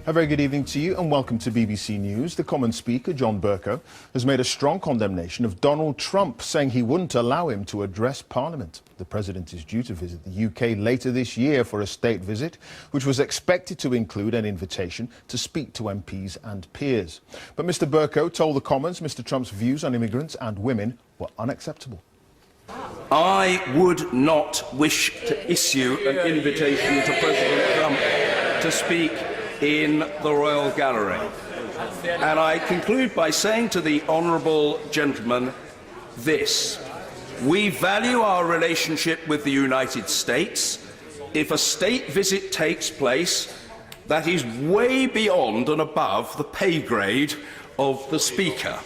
A very good evening to you and welcome to BBC News. The Commons Speaker, John Bercow, has made a strong condemnation of Donald Trump, saying he wouldn't allow him to address Parliament. The President is due to visit the UK later this year for a state visit, which was expected to include an invitation to speak to MPs and peers. But Mr Bercow told the Commons Mr Trump's views on immigrants and women were unacceptable. I would not wish to issue an invitation to President Trump to speak in the Royal Gallery. And I conclude by saying to the honourable gentleman this: we value our relationship with the United States. If a state visit takes place, that is way beyond and above the pay grade of the Speaker.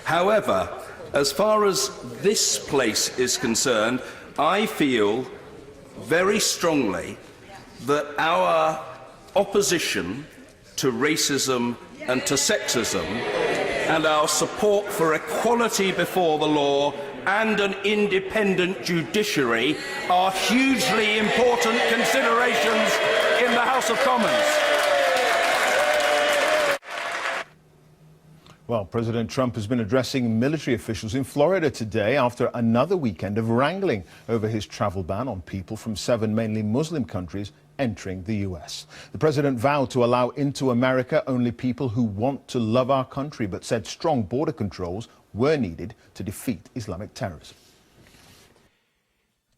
However, as far as this place is concerned, I feel very strongly that our opposition to racism and to sexism and our support for equality before the law and an independent judiciary are hugely important considerations in the House of Commons. Well, President Trump has been addressing military officials in Florida today after another weekend of wrangling over his travel ban on people from 7 mainly Muslim countries entering the US. The president vowed to allow into America only people who want to love our country, but said strong border controls were needed to defeat Islamic terrorism.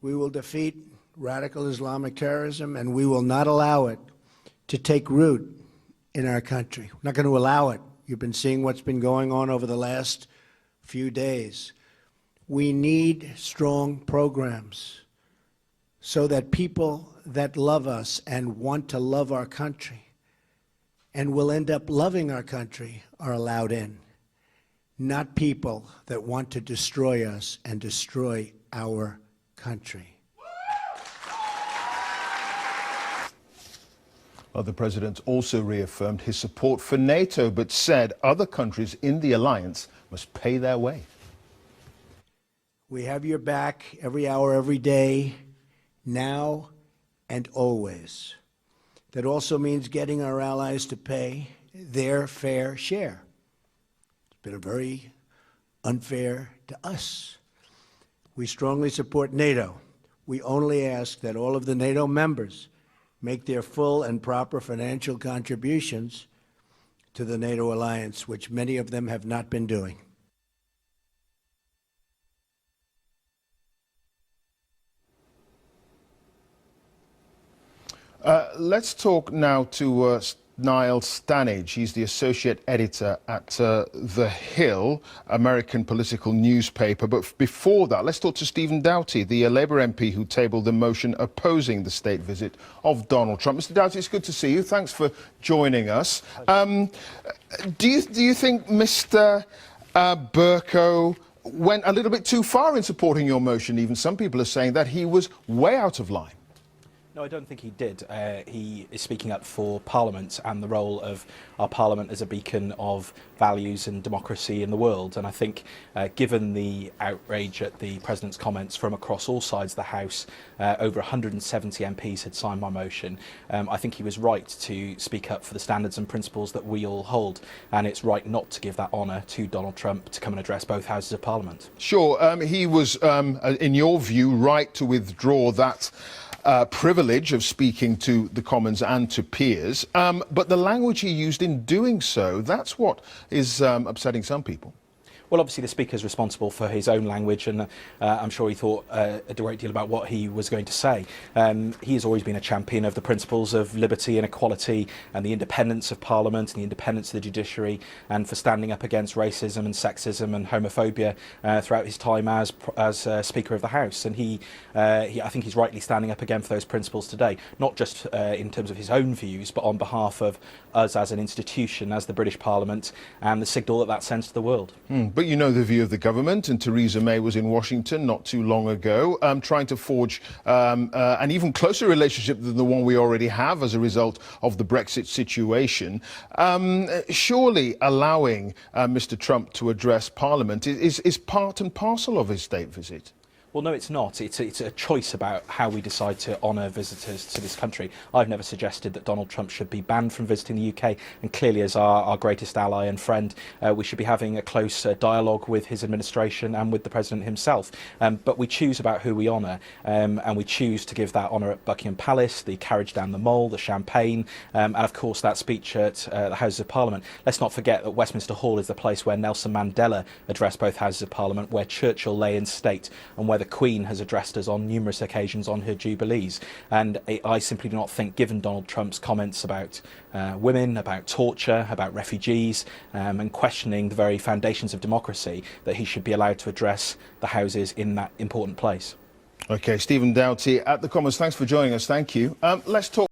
We will defeat radical Islamic terrorism, and we will not allow it to take root in our country. We're not going to allow it. You've been seeing what's been going on over the last few days. We need strong programs so that people that love us and want to love our country and will end up loving our country are allowed in, not people that want to destroy us and destroy our country. Well, the president also reaffirmed his support for NATO, but said other countries in the alliance must pay their way. We have your back every hour, every day, now and always. That also means getting our allies to pay their fair share. It's been very unfair to us. We strongly support NATO. We only ask that all of the NATO members make their full and proper financial contributions to the NATO alliance, which many of them have not been doing. Let's talk now to Niall Stanage. He's the associate editor at The Hill, American political newspaper. But before that, let's talk to Stephen Doughty, the Labour MP who tabled the motion opposing the state visit of Donald Trump. Mr. Doughty, it's good to see you. Thanks for joining us. Do you think Mr. Bercow went a little bit too far in supporting your motion? Even some people are saying that he was way out of line. No, I don't think he did. He is speaking up for Parliament and the role of our Parliament as a beacon of values and democracy in the world. And I think, given the outrage at the President's comments from across all sides of the House, over 170 MPs had signed my motion. I think he was right to speak up for the standards and principles that we all hold. And it's right not to give that honour to Donald Trump to come and address both houses of Parliament. Sure. He was, in your view, right to withdraw that privilege of speaking to the Commons and to peers, but the language he used in doing so, that's what is upsetting some people. Well, obviously the Speaker is responsible for his own language, and I'm sure he thought a great deal about what he was going to say. He has always been a champion of the principles of liberty and equality and the independence of Parliament and the independence of the judiciary, and for standing up against racism and sexism and homophobia throughout his time as Speaker of the House. And I think he's rightly standing up again for those principles today, not just in terms of his own views, but on behalf of us as an institution, as the British Parliament, and the signal that that sends to the world. But you know the view of the government, and Theresa May was in Washington not too long ago, trying to forge an even closer relationship than the one we already have as a result of the Brexit situation. Surely allowing Mr. Trump to address Parliament is part and parcel of his state visit. Well, no, it's not. It's a choice about how we decide to honour visitors to this country. I've never suggested that Donald Trump should be banned from visiting the UK, and clearly as our greatest ally and friend, we should be having a close dialogue with his administration and with the President himself. But we choose about who we honour, and we choose to give that honour at Buckingham Palace, the carriage down the Mole, the champagne, and of course that speech at the Houses of Parliament. Let's not forget that Westminster Hall is the place where Nelson Mandela addressed both Houses of Parliament, where Churchill lay in state, and where the Queen has addressed us on numerous occasions on her jubilees. And I simply do not think, given Donald Trump's comments about women, about torture, about refugees, and questioning the very foundations of democracy, that he should be allowed to address the Houses in that important place. OK, Stephen Doughty at the Commons, thanks for joining us. Thank you. Let's talk.